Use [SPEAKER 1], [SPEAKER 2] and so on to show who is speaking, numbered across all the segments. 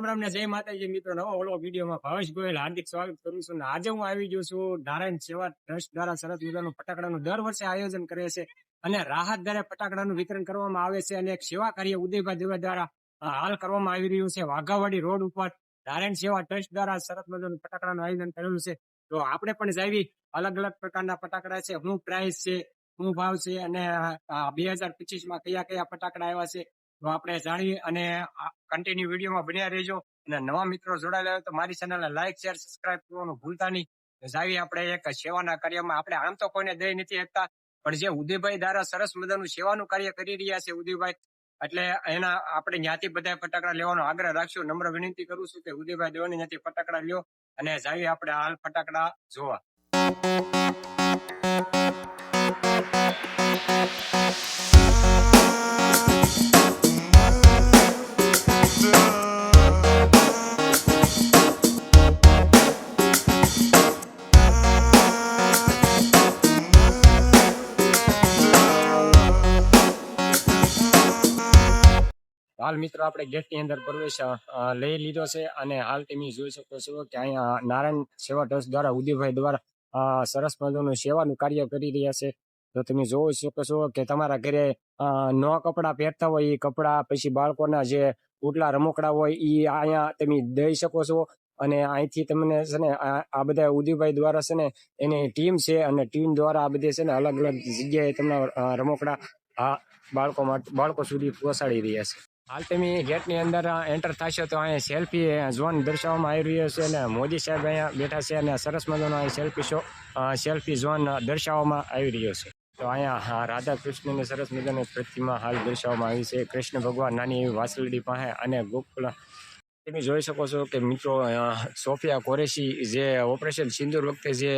[SPEAKER 1] રામ ને જય માતાજી મિત્રો, નવો ઓલો વિડીયોમાં ભાવેશ ગોયલ હાર્દિક સ્વાગત કરું છું. આજે હું આવી ગયો છું નારાયણ સેવા ટ્રસ્ટ દ્વારા સરસ મજાનું ફટાકડાનું દર વર્ષે આયોજન કરે છે અને રાહત દરે ફટાકડાનું વિતરણ કરવામાં આવે છે અને એક સેવા કાર્ય ઉદયભાઈ દવે દ્વારા હાલ કરવામાં આવી રહ્યું છે. વાઘાવાડી રોડ ઉપર નારાયણ સેવા ટ્રસ્ટ દ્વારા સરસ મજાનું ફટાકડાનું આયોજન કરેલું છે. તો આપણે પણ જાવી અલગ અલગ પ્રકારના ફટાકડા છે, શું પ્રાઇસ છે, શું ભાવ છે અને 2025માં કયા કયા ફટાકડા આવ્યા છે તો આપણે જાણીએ અને કન્ટિન્યુ વિડીયોમાં બન્યા રહેજો. અને નવા મિત્રો જોડાયેલા હોય તો મારી ચેનલને લાઈક શેર સબસ્ક્રાઇબ કરવાનું ભૂલતા નહીં. જાવી આપણે એક સેવાના કાર્યમાં. આપણે આમ તો કોઈને દઈ નથી શકતા, પણ જે ઉદયભાઈ દ્વારા સરસ મજાનું સેવાનું કાર્ય કરી રહ્યા છે ઉદયભાઈ, એટલે એના આપણે ત્યાંથી બધા ફટાકડા લેવાનો આગ્રહ રાખશું. નમ્ર વિનંતી કરું છું કે ઉદયભાઈ દેવાની ત્યાંથી ફટાકડા લ્યો અને જાવી આપણે હાલ ફટાકડા જોવા. હાલ મિત્રો આપણે ગેટની અંદર પ્રવેશ લઈ લીધો છે અને હાલ તમે જોઈ શકો છો કે અહીંયા નારાયણ સેવા ટ્રસ્ટ દ્વારા ઉદયભાઈ દ્વારા સરસ મજાનું સેવાનું કાર્ય કરી રહ્યા છે. તો તમે જોઈ શકો છો કે તમારા ઘરે નવા કપડા પહેરતા હોય એ કપડા, પછી બાળકોના જે ઉટલા રમકડા હોય એ અહીંયા તમે દઈ શકો છો. અને અહીંથી તમને છે ને આ બધા ઉદયભાઈ દ્વારા છે ને એની ટીમ છે અને ટીમ દ્વારા આ બધી છે ને અલગ અલગ જગ્યાએ તમને રમકડા બાળકો સુધી પહોંચાડી રહ્યા છે. હાલ તમે ગેટની અંદર એન્ટર થશો તો અહીંયા સેલ્ફી ઝોન દર્શાવવામાં આવી રહ્યો છે અને મોદી સાહેબ અહીંયા બેઠા છે અને સરસ મજાનો અહીં સેલ્ફી ઝોન દર્શાવવામાં આવી રહ્યો છે. તો અહીંયા રાધા કૃષ્ણની સરસ મજાની પ્રતિમા હાલ દર્શાવવામાં આવી છે. કૃષ્ણ ભગવાન નાની એવી વાસલડી પાસે અને ગોકુળ તમે જોઈ શકો છો કે મિત્રો સોફિયા કુરેશી જે ઓપરેશન સિંદૂર વખતે જે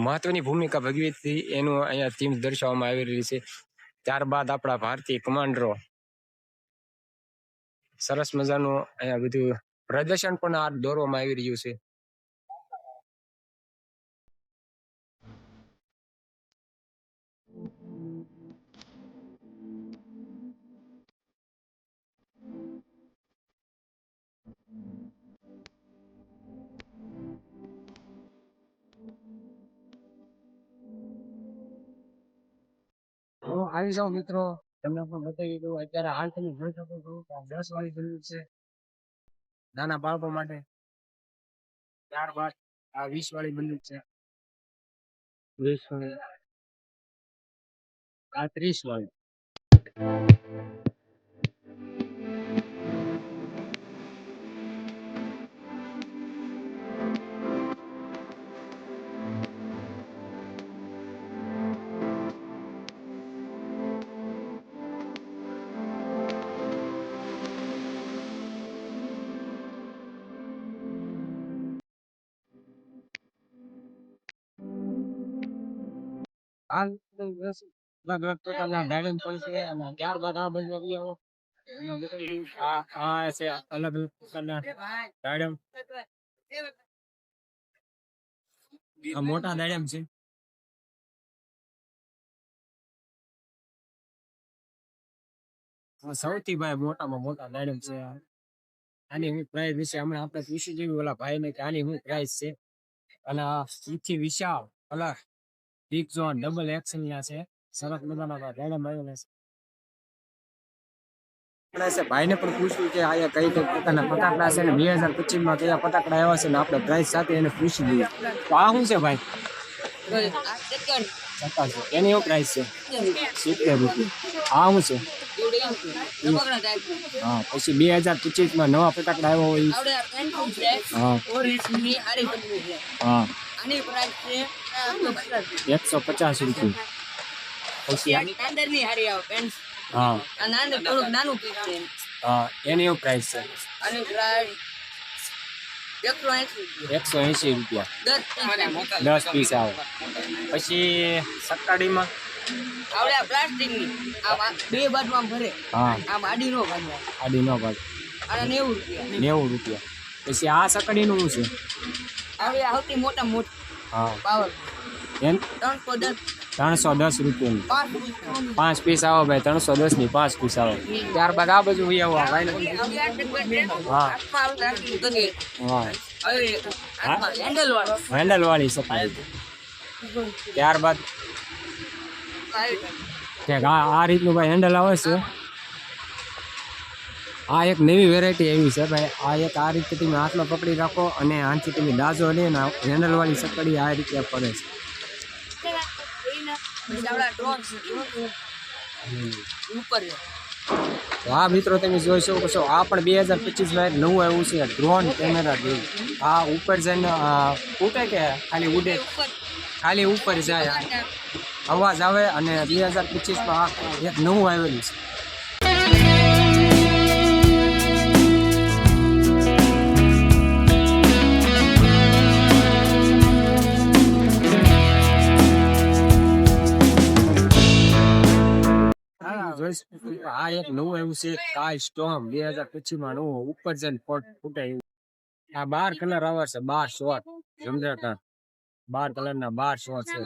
[SPEAKER 1] મહત્વની ભૂમિકા ભજવી હતી એનું અહીંયા થીમ દર્શાવવામાં આવી રહી છે. ત્યારબાદ આપણા ભારતીય કમાન્ડરો સરસ મજાનું અહીંયા બધું પ્રદર્શન પણ આ દોરવામાં આવી રહ્યું છે. આવી જાઓ મિત્રો, તમને પણ બતાવી દઉં. અત્યારે હાલ તમે જોઈ શકો છો કે 10 વાળી બંદૂક છે નાના બાળકો માટે. ત્યારબાદ આ 20 વાળી બંદૂક છે, 20 વાળી, આ 30 વાળી. અલગ અલગ પ્રકારના ડાયમંડ પણ છે અને ત્યારબાદ આ બાજુ આવી આવો. આ છે અલગ અલગ પ્રકારના ડાયમંડ, આ મોટા ડાયમંડ છે. સૌથી ભાઈ મોટામાં મોટા ડાયમંડ છે. આની હું પ્રાઇસ વિશે હમણાં આપણે પૂછી જોયું ઓલા ભાઈ ને કે આની હું પ્રાઇસ છે. અને આ સૌથી વિશાળ colour big zone double action છે. સરસ મજાના ડાયમંડ આવેલા છે. ભાઈને પણ પૂછ્યું કે અહીંયા કઈ કઈ પ્રકારના ફટાકડા છે ને 2025માં કયા ફટાકડા આવ્યા છે ને આપણે પ્રાઇસ સાથે એને પૂછી દઈએ. તો આ શું છે ભાઈ? એની એવું પ્રાઇસ છે 70 રૂપિયા. આ શું છે? હા, પછી 2025માં નવા ફટાકડા આવ્યા હોય. હા, 150 રૂપિયા. પછી હા, એની એવું પ્રાઇસ છે 180 રૂપિયા 10 પીસ આવે. પછી સક્કાડીમાં પ્લાસ્ટિકની બે બાજુ આમ ભરે, આમ આડી નો ભાગ, 90 રૂપિયા. પછી આ સકડીનું શું છે? સૌથી મોટા મોટી પાવર એમ 310 રૂપિયાની 5 પીસ આવો ભાઈ, 310 ની 5 પીસ આવો. ત્યારબાદ આ બાજુ આવો ભાઈ. હા હા હેન્ડલ વાળી સપાટી. ત્યારબાદ આ રીતનું ભાઈ હેન્ડલ આવે છે. આ એક નવી વેરાયટી એવી છે ભાઈ. આ એક આ રીતે તમે હાથમાં પકડી રાખો અને આનાથી તમે દાજો લે ને હેન્ડલ વાળી સકડી આ રીતે પડે છે. તો આ મિત્રો તમે જોઈ શકો છો, આ પણ 2025 માં એક નવું આવ્યું છે ડ્રોન કેમેરા ડ્રીલ. આ ઉપર જઈને ઉડે કે ખાલી ઉડે, ખાલી ઉપર જાય, અવાજ આવે અને 2025 માં એક નવું આવેલું છે. આ એક નવું આવ્યું છે કાય સ્ટોમ 2025 માં નવું ઉપર જઈને ફૂટે એવું. આ 12 કલર આવે છે, 12 શોટ સમજાતા, 12 કલર ના 12 શોટ છે.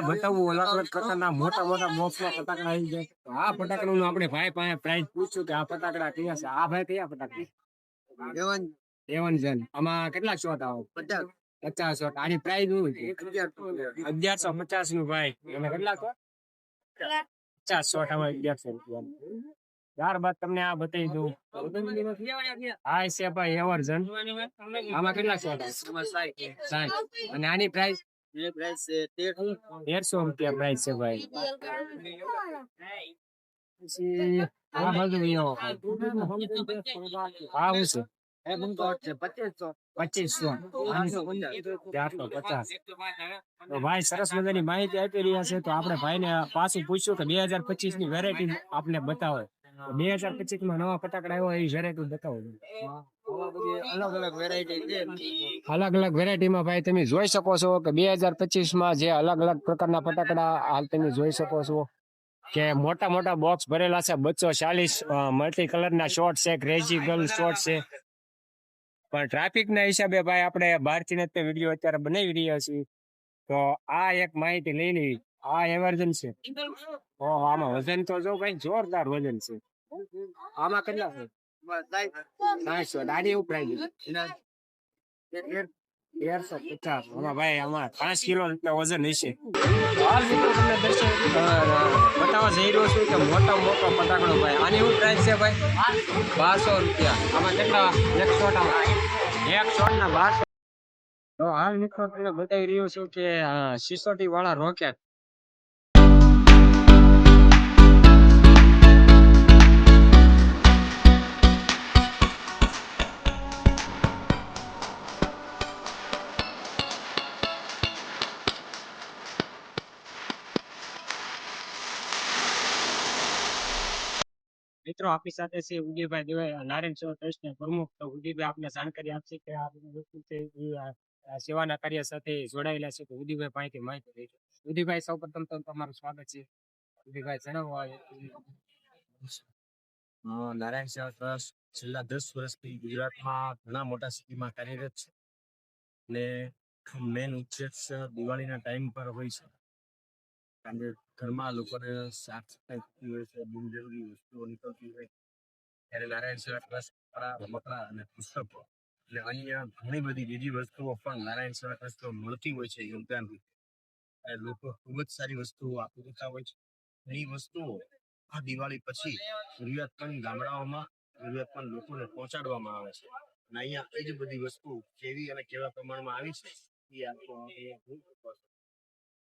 [SPEAKER 1] બતાવું અલગ અલગ પ્રકારના મોટા મોટા બોક્સમાં ફટાકડા આવી જાય. તો આ ફટાકડાનું આપણે ભાઈ પાસે પ્રાઇસ પૂછ્યું કે આ ફટાકડા કયા છે. આ ભાઈ કયા ફટાકડા? એવન. આમાં કેટલા શોટ આવે? 50 શોટ. આની પ્રાઇસ શું છે? 1150 નું ભાઈ. અને કેટલા શોટ? 50 શોટ આવે 1100 રૂપિયા. ત્યારબાદ તમને આ બતાવી દઉં. આ છે ભાઈ એવર્જન. આમાં કેટલા શોટ આવે? 60. અને આની પ્રાઇસ 1300 રૂપિયા પ્રાઇસ છે ભાઈ. પછી આ બાજુ આ શું છે? 2550. તો ભાઈ સરસ મજાની માહિતી આપી રહ્યા છે. તો આપણે ભાઈને પાછું પૂછ્યું કે 2025 ની વેરાયટી આપને બતાવે. 2025 માં નવા ફટાકડા આવ્યો એવી વેરાયટી બતાવો. અલગ અલગ વેરાયટી માં ભાઈ તમે જોઈ શકો છો કે 2025 માં જે અલગ અલગ પ્રકારના ફટાકડા હાલ તમે જોઈ શકો છો કે મોટા મોટા બોક્સ ભરેલા છે. 240 મલ્ટી કલર ના શોટ છે, ક્રેઝી ગર્લ શોટ છે. પણ ટ્રાફિક ના હિસાબે ભાઈ આપણે બહારથી જ વિડીયો અત્યારે બનાવી રહ્યા છીએ. તો આ એક માહિતી લઈ લેવી. આ એવર્જન છે. આમાં વજન તો જો ભાઈ જોરદાર વજન છે. આમાં કેટલા છે? 60. આની એવું પ્રાઇસ 1350. આમાં ભાઈ આમાં 5 કિલો વજન હશે. હાલ મિત્રો તમને દર્શન બતાવવા જઈ રહ્યો છું કે મોટો ફટાકડો ભાઈ. આની એવું પ્રાઇસ છે ભાઈ 1200 રૂપિયા. આમાં કેટલા? એક શોટ આવે, એક શોટ ના 1200. તો હાલ મિત્રો તમને બતાવી રહ્યો છું કે સિસોટી વાળા રોકેટ. મિત્રો આપણી સાથે છે ઉદયભાઈ દેવાય, નારાયણ સેવા ટ્રસ્ટના પ્રમુખ. તો ઉદયભાઈ આપને જાણકારી આપશે કે આ વસ્તુ છે આ સેવાના કાર્ય સાથે જોડાયેલા છે. તો ઉદયભાઈ પાસેથી માહિતી લઈશું. ઉદયભાઈ સૌપ્રથમ તો તમારું સ્વાગત છે. ઉદયભાઈ જણાવો.
[SPEAKER 2] નારાયણ સેવા ટ્રસ્ટ છેલ્લા 10 વર્ષથી ગુજરાતમાં ઘણા મોટા સિટીમાં કાર્યરત છે. ને મેન ઉદ્દેશ દિવાળીના ટાઈમ પર હોય છે. કારણ કે ઘરમાં લોકોને સાફ સફાઈ થતી હોય છે, બિનજરૂરી વસ્તુઓ નીકળતી હોય ત્યારે નારાયણ સેવા ટ્રસ્ટ રમકડા અને પુસ્તકો અને અન્ય ઘણી બધી બીજી વસ્તુઓ પણ નારાયણ સેવા ટ્રસ્ટ મળતી હોય છે યોગદાનથી. લોકો ખૂબ જ સારી વસ્તુઓ આપી દેતા હોય છે. એ વસ્તુઓ આ દિવાળી પછી જરૂરિયાતમંદ ગામડાઓમાં જરૂરિયાતમંદ લોકોને પહોંચાડવામાં આવે છે. અને અહીંયા એ જ બધી વસ્તુ કેવી અને કેવા પ્રમાણમાં આવી છે એ આપો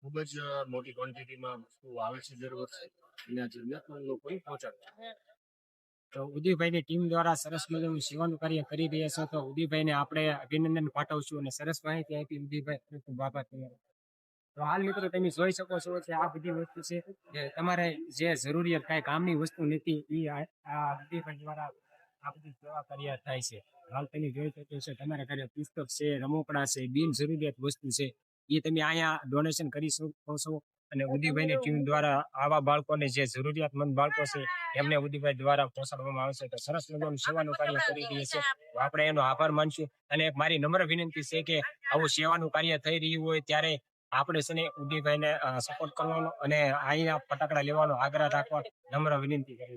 [SPEAKER 2] ખૂબ જ મોટી ક્વોન્ટિટીમાં વસ્તુઓ આવે છે દર વર્ષે અને જરૂરિયાતમંદ લોકોને પહોંચાડવા.
[SPEAKER 1] તો ઉદયભાઈની ટીમ દ્વારા સરસ મજાનું સેવાનું કાર્ય કરી રહ્યા છે. તો ઉદયભાઈને આપણે અભિનંદન પાઠવશું અને સરસ માહિતી આપી ઉદયભાઈ. ખૂબ આભાર તમારો. તો હાલ મિત્રો તમે જોઈ શકો છો કે આ બધી વસ્તુ છે જે તમારે જે જરૂરિયાત કાંઈ કામની વસ્તુ નથી એ આ ઉદ્યોગ દ્વારા આ બધી સેવા કાર્ય થાય છે. હાલ તમે જોઈ શકો છો તમારા ઘરે પુસ્તક છે, રમકડા છે, બિન જરૂરિયાત વસ્તુ છે એ તમે અહીંયા ડોનેશન કરી શકો છો. અને ઉદયભાઈની ટીમ દ્વારા આવા બાળકોને જે જરૂરિયાતમંદ બાળકો છે એમને ઉદયભાઈ દ્વારા પહોંચાડવામાં આવશે. તો સરસ મજાનું સેવાનું કાર્ય કરી રહી છે. તો આપણે એનો આભાર માનશું. અને એક મારી નમ્ર વિનંતી છે કે આવું સેવાનું કાર્ય થઈ રહ્યું હોય ત્યારે આપણે છે ને ઉદયભાઈને સપોર્ટ કરવાનો અને અહીંયા ફટાકડા લેવાનો આગ્રહ રાખવા નમ્ર વિનંતી કરી.